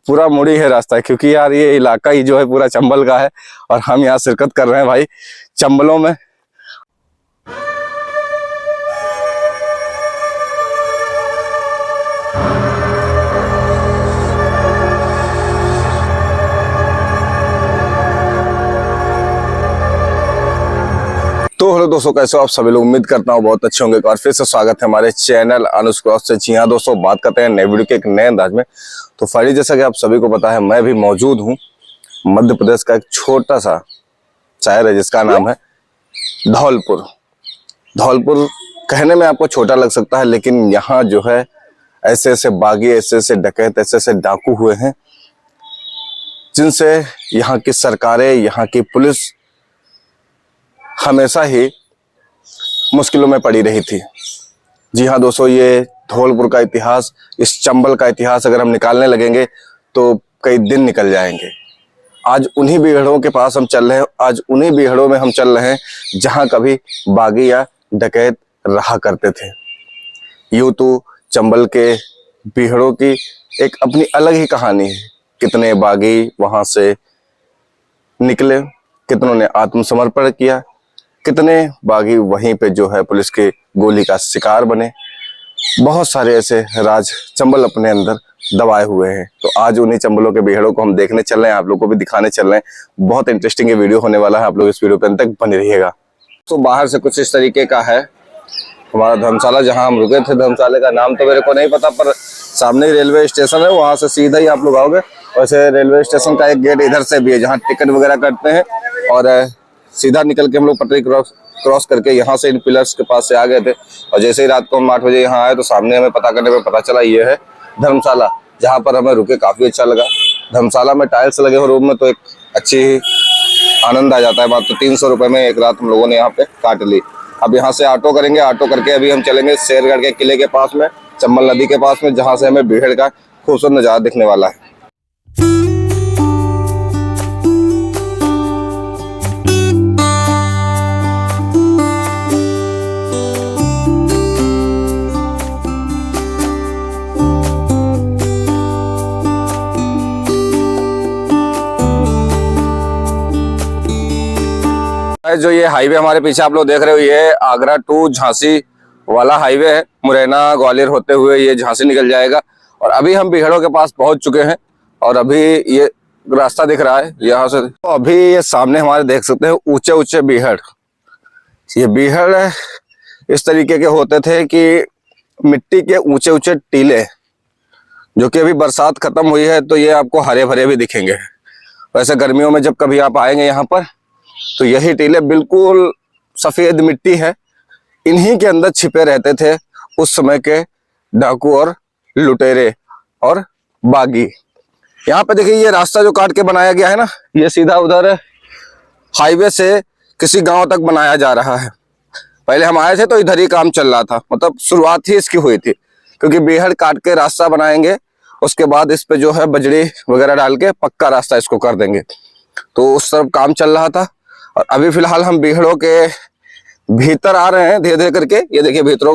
पूरा मुड़ी है रास्ता, क्योंकि यार ये इलाका ही जो है पूरा चंबल का है और हम यहाँ शिरकत कर रहे हैं भाई चंबलों में। तो हेलो दोस्तों, कैसे हो आप सभी लोग? उम्मीद करता हूँ बहुत अच्छे होंगे। और फिर से स्वागत है हमारे चैनल अनुज क्रॉस से। जी हाँ दोस्तों, बात करते हैं नए वीडियो के एक नए अंदाज में। तो फाइनली जैसा कि आप सभी को पता है, मैं भी मौजूद हूँ मध्य प्रदेश का एक छोटा सा शहर है जिसका नाम है धौलपुर। धौलपुर कहने में आपको छोटा लग सकता है, लेकिन यहाँ जो है ऐसे ऐसे बागी, ऐसे ऐसे डकैत, ऐसे ऐसे डाकू हुए हैं जिनसे यहाँ की सरकारें, यहाँ की पुलिस हमेशा ही मुश्किलों में पड़ी रही थी। जी हाँ दोस्तों, ये धौलपुर का इतिहास, इस चंबल का इतिहास अगर हम निकालने लगेंगे तो कई दिन निकल जाएंगे। आज उन्हीं बीहड़ों के पास हम चल रहे हैं, आज उन्हीं बीहड़ों में हम चल रहे हैं जहाँ कभी बागी या डकैत रहा करते थे। यूं तो चंबल के बीहड़ों की एक अपनी अलग ही कहानी है। कितने बागी वहां से निकले, कितनों ने आत्मसमर्पण किया, कितने बागी वहीं पे जो है पुलिस की गोली का शिकार बने। बहुत सारे ऐसे राज चंबल अपने अंदर दबाए हुए हैं। तो आज उन्हीं चंबलों के बीहड़ों को हम देखने चल रहे हैं, आप लोगों को भी दिखाने चल रहे हैं। बहुत इंटरेस्टिंग ये वीडियो होने वाला है, आप लोग इस वीडियो पे अंत तक बने रहिएगा। तो बाहर से कुछ इस तरीके का है हमारा धर्मशाला, जहाँ हम रुके थे। धर्मशाला का नाम तो मेरे को नहीं पता, पर सामने ही रेलवे स्टेशन है, वहां से सीधा ही आप लोग आओगे। वैसे रेलवे स्टेशन का एक गेट इधर से भी है जहाँ टिकट वगैरह करते हैं, और सीधा निकल के हम लोग पटरी क्रॉस करके यहाँ से इन पिलर्स के पास से आ गए थे। और जैसे ही रात को हम 8 बजे यहाँ आए तो सामने हमें पता करने में पता चला ये है धर्मशाला, जहाँ पर हमें रुके काफी अच्छा लगा। धर्मशाला में टाइल्स लगे हो रूम में, तो एक अच्छी आनंद आ जाता है। मात्र 300 रुपए में एक रात हम लोगों ने यहाँ पे काट ली। अब यहाँ से ऑटो करेंगे, ऑटो करके अभी हम चलेंगे शेरगढ़ के किले के पास में, चंबल नदी के पास में, जहाँ से हमें बीहड़ का खूबसूरत नजारा दिखने वाला है। जो ये हाईवे हमारे पीछे आप लोग देख रहे हो, ये आगरा टू झांसी वाला हाईवे है। मुरैना ग्वालियर होते हुए ये झांसी निकल जाएगा। और अभी हम बीहड़ों के पास पहुंच चुके हैं और अभी ये रास्ता दिख रहा है यहाँ से। तो अभी ये सामने हमारे देख सकते हैं ऊंचे ऊंचे बीहड़। ये बीहड़ इस तरीके के होते थे कि मिट्टी के ऊंचे ऊंचे टीले, जो कि अभी बरसात खत्म हुई है तो ये आपको हरे भरे भी दिखेंगे। वैसे गर्मियों में जब कभी आप आएंगे यहाँ पर तो यही टीले बिल्कुल सफेद मिट्टी है, इन्हीं के अंदर छिपे रहते थे उस समय के डाकू और लुटेरे और बागी। यहाँ पे देखिए ये रास्ता जो काट के बनाया गया है ना, ये सीधा उधर हाईवे से किसी गांव तक बनाया जा रहा है। पहले हम आए थे तो इधर ही काम चल रहा था, मतलब शुरुआत ही इसकी हुई थी, क्योंकि बीहड़ काट के रास्ता बनाएंगे, उसके बाद इस पे जो है बजरी वगैरह डाल के पक्का रास्ता इसको कर देंगे। तो उस तरफ काम चल रहा था। और अभी फिलहाल हम बीहड़ों के भीतर आ रहे हैं धीरे धीरे करके। ये देखिए भीतरों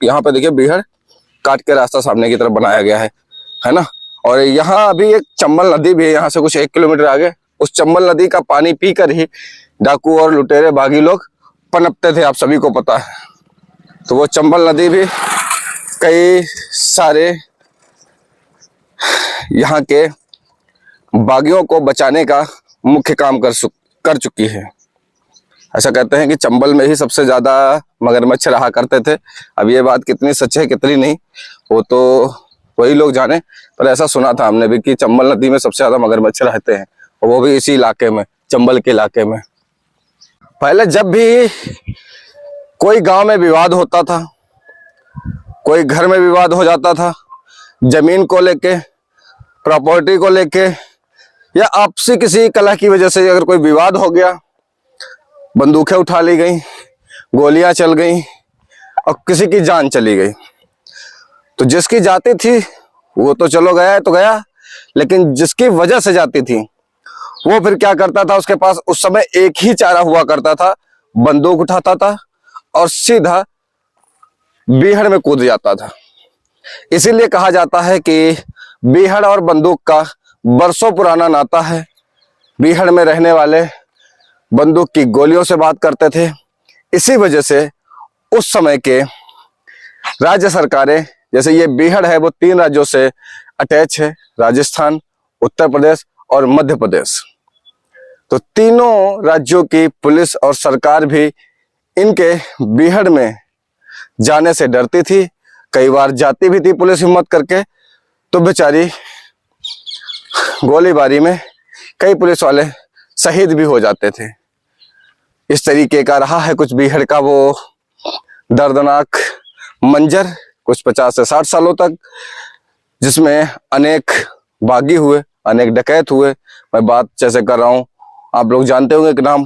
यहाँ पे देखिए बीहड़ काट के रास्ता सामने की तरफ बनाया गया है ना। और यहाँ अभी एक चंबल नदी भी है, यहाँ से कुछ 1 किलोमीटर आगे। उस चंबल नदी का पानी पीकर ही डाकू और लुटेरे बागी लोग पनपते थे, आप सभी को पता है। तो वो चंबल नदी भी कई सारे यहाँ के बागियों को बचाने का मुख्य काम कर चुकी है। ऐसा कहते हैं कि चंबल में ही सबसे ज्यादा मगरमच्छ रहा करते थे। अब ये बात कितनी सच है कितनी नहीं, वो तो वही लोग जाने, पर ऐसा सुना था हमने भी कि चंबल नदी में सबसे ज्यादा मगरमच्छ रहते हैं, और वो भी इसी इलाके में, चंबल के इलाके में। पहले जब भी कोई गांव में विवाद होता था, कोई घर में विवाद हो जाता था, जमीन को लेके, प्रॉपर्टी को लेके, या आपसी किसी कलह की वजह से अगर कोई विवाद हो गया, बंदूकें उठा ली गई, गोलियां चल गई और किसी की जान चली गई, तो जिसकी जाती थी वो तो चलो गया है तो गया, लेकिन जिसकी वजह से जाती थी वो फिर क्या करता था, उसके पास उस समय एक ही चारा हुआ करता था, बंदूक उठाता था और सीधा बीहड़ में कूद जाता था। इसीलिए कहा जाता है कि बीहड़ और बंदूक का बरसों पुराना नाता है। बीहड़ में रहने वाले बंदूक की गोलियों से बात करते थे। इसी वजह से उस समय के राज्य सरकारें, जैसे ये बीहड़ है वो 3 राज्यों से अटैच है, राजस्थान, उत्तर प्रदेश और मध्य प्रदेश। तो तीनों राज्यों की पुलिस और सरकार भी इनके बीहड़ में जाने से डरती थी। कई बार जाती भी थी पुलिस हिम्मत करके, तो बेचारी गोलीबारी में कई पुलिस वाले शहीद भी हो जाते थे। इस तरीके का रहा है कुछ बीहड़ का वो दर्दनाक मंजर कुछ 50 से 60 सालों तक, जिसमें अनेक बागी हुए, अनेक डकैत हुए। मैं बात जैसे कर रहा हूं, आप लोग जानते होंगे कि नाम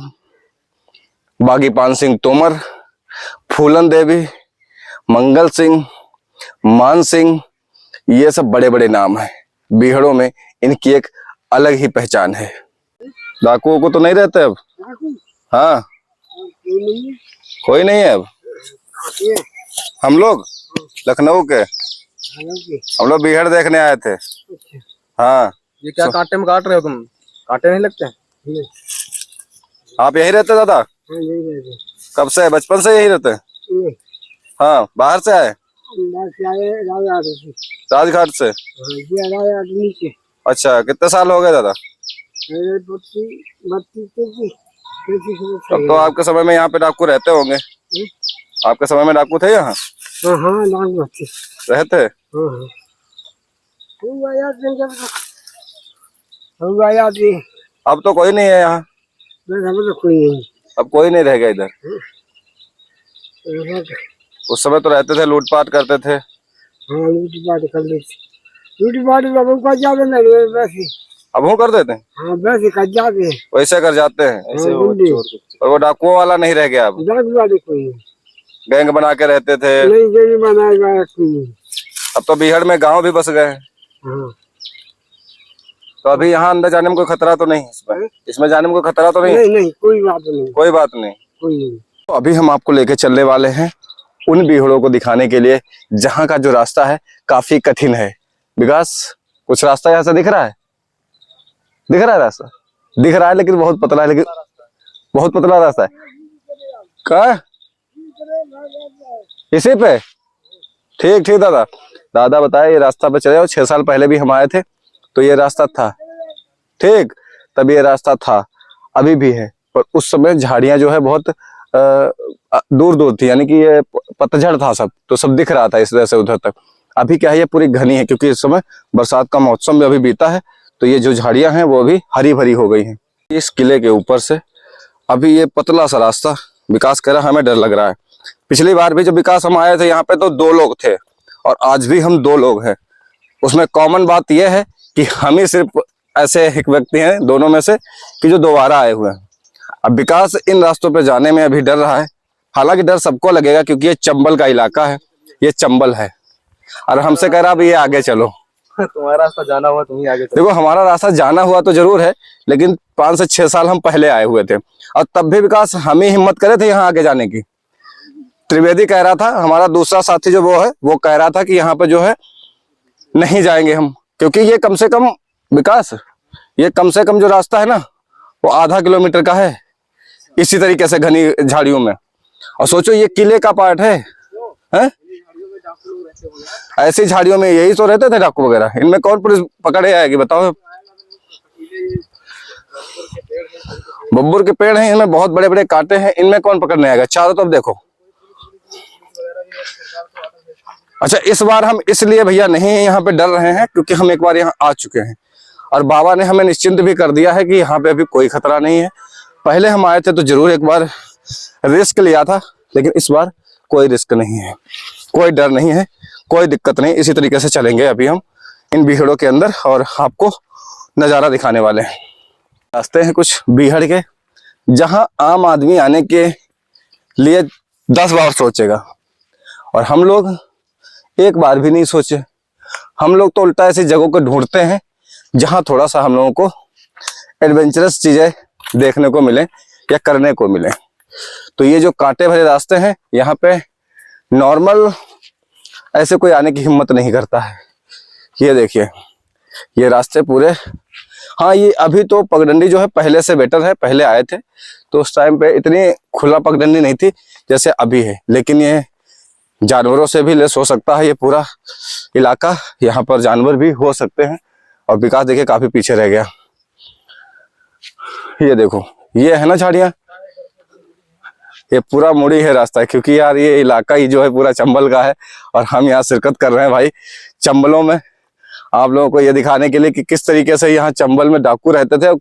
बागी पान सिंह तोमर, फूलन देवी, मंगल सिंह, मान सिंह, ये सब बड़े बड़े नाम हैं। बीहड़ों में इनकी एक अलग ही पहचान है। डाकुओं को तो नहीं रहते अब? हाँ, कोई नहीं है अब। हम लोग लखनऊ के, हम लोग बीहड़ देखने आए थे। हाँ। ये क्या कांटे में काट रहे हो तुम? कांटे नहीं लगते? आप यही रहते दादा? कब से? बचपन से यही रहते? हाँ। बाहर से आए? राजघाट से। अच्छा, कितने साल हो गए दादा? तब तो आपके समय में यहाँ पे डाकू रहते होंगे। आपके समय में डाकू थे यहाँ? रहते? अब तो कोई नहीं है यहाँ। अब कोई नहीं रह गया इधर। उस समय तो रहते थे, लूटपाट करते थे। हाँ, लूटपाट कर लेते। लूटपाट अब वो कर देते हैं। हाँ, वैसे कर जाते हैं। वैसे कर जाते हैं। ऐसे और वो डाकुओं वाला नहीं रह गया अब। डाकू वाले कोई गैंग बना के रहते थे। नहीं, गैंग बनाएगा। अब तो बीहड़ में गांव भी बस गए। हाँ। तो अभी यहाँ अंदर जाने में कोई खतरा तो नहीं? इसमें जाने में कोई खतरा तो नहीं? नहीं, कोई बात नहीं। कोई बात नहीं। कोई नहीं। तो अभी हम आपको लेके चलने वाले हैं उन बीहड़ों को दिखाने के लिए जहाँ का जो रास्ता है काफी कठिन है। विकास, कुछ रास्ता यहाँ से दिख रहा है? दिख रहा है रास्ता? दिख रहा है लेकिन बहुत पतला है, लेकिन बहुत पतला रास्ता है। क्या इसी पे? ठीक ठीक दादा। दादा बताए ये रास्ता पे चले, और 6 साल पहले भी हम आए थे तो ये रास्ता था। ठीक, तब ये रास्ता था, अभी भी है। पर उस समय झाड़ियां जो है बहुत दूर दूर थी, यानी कि ये पतझड़ था सब, तो सब दिख रहा था इस तरह से उधर तक। अभी क्या है, ये पूरी घनी है क्योंकि इस समय बरसात का मौसम भी अभी बीता है, तो ये जो झाड़ियां हैं वो अभी हरी भरी हो गई हैं। इस किले के ऊपर से अभी ये पतला सा रास्ता, विकास कह रहा हमें डर लग रहा है। पिछली बार भी जब विकास हम आए थे यहाँ पे तो 2 लोग थे, और आज भी हम 2 लोग हैं। उसमें कॉमन बात यह है कि हम ही सिर्फ ऐसे एक व्यक्ति हैं दोनों में से कि जो दोबारा आए हुए हैं। अब विकास इन रास्तों पे जाने में अभी डर रहा है। हालांकि डर सबको लगेगा क्योंकि ये चंबल का इलाका है, ये चंबल है, और हमसे कह रहा अब ये आगे चलो। तुम्हारा रास्ता जाना हुआ, तुम ही आगे चलो। देखो, हमारा रास्ता जाना हुआ तो जरूर है, लेकिन 5 से 6 साल हम पहले आए हुए थे, और तब भी विकास हम ही हिम्मत करे थे यहाँ आगे जाने की। त्रिवेदी कह रहा था, हमारा दूसरा साथी जो वो है, वो कह रहा था कि यहाँ पे जो है नहीं जाएंगे हम, क्योंकि ये कम से कम विकास, ये कम से कम जो रास्ता है ना वो आधा किलोमीटर का है, इसी तरीके से घनी झाड़ियों में। और सोचो ये किले का पार्ट है? ऐसी झाड़ियों में यही तो रहते थे डाकू वगैरह। इनमें कौन पुलिस पकड़े आएगी बताओ? बब्बर के पेड़ हैं, इनमें बहुत बड़े बड़े कांटे हैं, इनमें कौन पकड़ने आएगा? चारों तरफ देखो। अच्छा, इस बार हम इसलिए भैया नहीं यहाँ पे डर रहे हैं क्योंकि हम एक बार यहाँ आ चुके हैं, और बाबा ने हमें निश्चिंत भी कर दिया है कि यहाँ पे अभी कोई खतरा नहीं है। पहले हम आए थे तो जरूर एक बार रिस्क लिया था, लेकिन इस बार कोई रिस्क नहीं है, कोई डर नहीं है, कोई दिक्कत नहीं। इसी तरीके से चलेंगे अभी हम इन बीहड़ों के अंदर और आपको नज़ारा दिखाने वाले हैं। रास्ते हैं कुछ बीहड़ के जहां आम आदमी आने के लिए 10 बार सोचेगा, और हम लोग एक बार भी नहीं सोचे। हम लोग तो उल्टा ऐसी जगहों को ढूंढते हैं जहां थोड़ा सा हम लोगों को एडवेंचरस चीजें देखने को मिले या करने को मिले। तो ये जो कांटे भरे रास्ते हैं, यहाँ पे नॉर्मल ऐसे कोई आने की हिम्मत नहीं करता है। ये देखिए, ये रास्ते पूरे, हाँ ये अभी तो पगडंडी जो है पहले से बेटर है। पहले आए थे तो उस टाइम पे इतनी खुला पगडंडी नहीं थी जैसे अभी है, लेकिन ये जानवरों से भी लेस हो सकता है ये पूरा इलाका। यहाँ पर जानवर भी हो सकते हैं। और विकास देखिए काफी पीछे रह गया। ये देखो ये है ना झाड़ियाँ, ये पूरा मुड़ी है रास्ता, क्योंकि यार ये इलाका ही जो है पूरा चंबल का है और हम यहाँ शिरकत कर रहे हैं भाई चंबलों में, आप लोगों को ये दिखाने के लिए कि किस तरीके से यहाँ चंबल में डाकू रहते थे और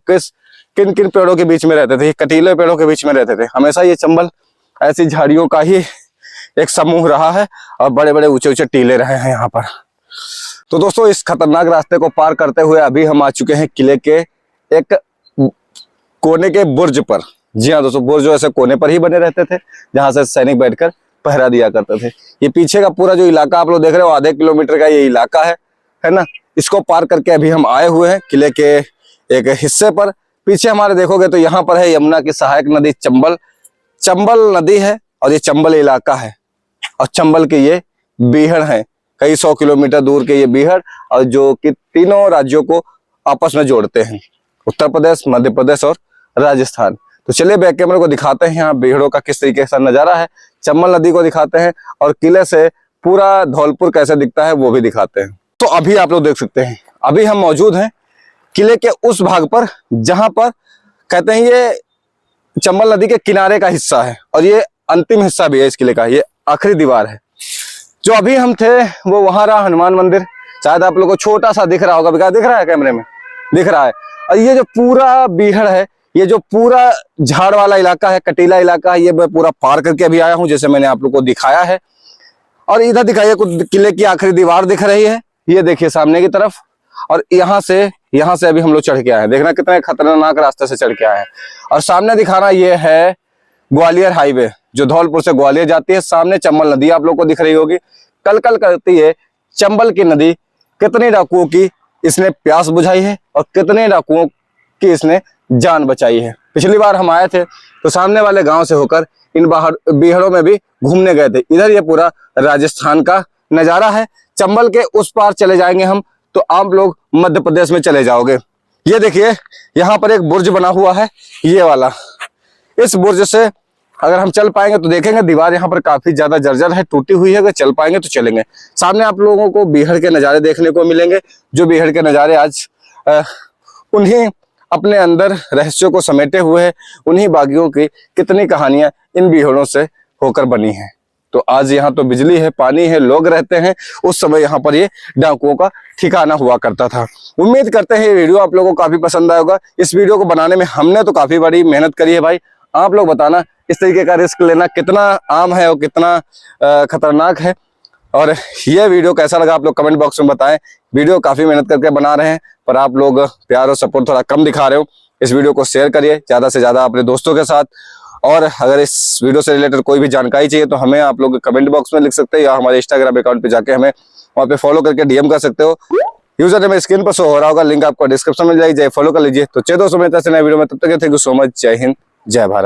किन किन पेड़ों के बीच में रहते थे। कटीले पेड़ों के बीच में रहते थे। हमेशा ये चंबल ऐसी झाड़ियों का ही एक समूह रहा है और बड़े बड़े ऊंचे ऊंचे टीले रहे हैं यहाँ पर। तो दोस्तों इस खतरनाक रास्ते को पार करते हुए अभी हम आ चुके हैं किले के एक कोने के बुर्ज पर। जी हाँ दोस्तों, बुर्ज जो ऐसे कोने पर ही बने रहते थे जहां से सैनिक बैठकर पहरा दिया करते थे। ये पीछे का पूरा जो इलाका आप लोग देख रहे हो, आधे किलोमीटर का ये इलाका है ना। इसको पार करके अभी हम आए हुए हैं किले के एक हिस्से पर। पीछे हमारे देखोगे तो यहाँ पर है यमुना की सहायक नदी चंबल नदी है और ये चंबल इलाका है। और चंबल के ये बीहड़ है, कई 100 किलोमीटर दूर के ये बीहड़, और जो कि तीनों राज्यों को आपस में जोड़ते हैं, उत्तर प्रदेश, मध्य प्रदेश और राजस्थान। तो चलिए बैक कैमरे को दिखाते हैं यहाँ बीहड़ों का किस तरीके का नजारा है, चंबल नदी को दिखाते हैं और किले से पूरा धौलपुर कैसे दिखता है वो भी दिखाते हैं। तो अभी आप लोग देख सकते हैं, अभी हम मौजूद हैं किले के उस भाग पर जहां पर कहते हैं ये चंबल नदी के किनारे का हिस्सा है और ये अंतिम हिस्सा भी है इस किले का, ये आखिरी दीवार है। जो अभी हम थे वो वहां रहा हनुमान मंदिर, शायद आप लोगों को छोटा सा दिख रहा होगा, बिकॉज़ दिख रहा है कैमरे में, दिख रहा है। और ये जो पूरा बीहड़ है, ये जो पूरा झाड़ वाला इलाका है, कटीला इलाका है, ये मैं पूरा पार करके अभी आया हूँ जैसे मैंने आप लोग को दिखाया है। और इधर दिखाइए कुछ किले की आखिरी दीवार दिख रही है, ये देखिए सामने की तरफ। और यहाँ से अभी हम लोग चढ़ के आए हैं, देखना कितने खतरनाक रास्ते से चढ़ के आए हैं। और सामने दिखाना ये है ग्वालियर हाईवे जो धौलपुर से ग्वालियर जाती है। सामने चंबल नदी आप लोग को दिख रही होगी, कल कल करती है चंबल की नदी। कितने डाकुओं की इसने प्यास बुझाई है और कितने डाकुओं की इसने जान बचाई है। पिछली बार हम आए थे तो सामने वाले गांव से होकर इन बीहड़ों में भी घूमने गए थे। इधर ये पूरा राजस्थान का नजारा है। चंबल के उस पार चले जाएंगे हम तो आप लोग मध्य प्रदेश में चले जाओगे। ये देखिए यहाँ पर एक बुर्ज बना हुआ है, ये वाला। इस बुर्ज से अगर हम चल पाएंगे तो देखेंगे दीवार यहाँ पर काफी ज्यादा जर्जर है, टूटी हुई है। अगर चल पाएंगे तो चलेंगे। सामने आप लोगों को बीहड़ के नजारे देखने को मिलेंगे, जो बीहड़ के नजारे आज उन्हीं अपने अंदर रहस्यों को समेटे हुए है। उन्हीं बागियों की कितनी कहानियां इन बीहड़ों से होकर बनी है। तो आज यहाँ तो बिजली है, पानी है, लोग रहते हैं। उस समय यहाँ पर ये डाकुओं का ठिकाना हुआ करता था। उम्मीद करते हैं ये वीडियो आप लोगों को काफी पसंद आया होगा। इस वीडियो को बनाने में हमने तो काफी बड़ी मेहनत करी है भाई। आप लोग बताना इस तरीके का रिस्क लेना कितना आम है और कितना खतरनाक है। और ये वीडियो कैसा लगा आप लोग कमेंट बॉक्स में बताएं। वीडियो काफी मेहनत करके बना रहे हैं पर आप लोग प्यार और सपोर्ट थोड़ा कम दिखा रहे हो। इस वीडियो को शेयर करिए ज्यादा से ज्यादा अपने दोस्तों के साथ। और अगर इस वीडियो से रिलेटेड कोई भी जानकारी चाहिए तो हमें आप लोग कमेंट बॉक्स में लिख सकते हैं या हमारे इंस्टाग्राम अकाउंट पे जाके हमें वहाँ पे फॉलो करके डीएम कर सकते हो। यूजर नेम स्क्रीन पर शो हो रहा होगा, लिंक आपको डिस्क्रिप्शन में मिल जाएगी, फॉलो कर लीजिए। तो चलिए दोस्तों, मैं नए वीडियो में, तब तक थैंक यू सो मच। जय हिंद, जय भारत।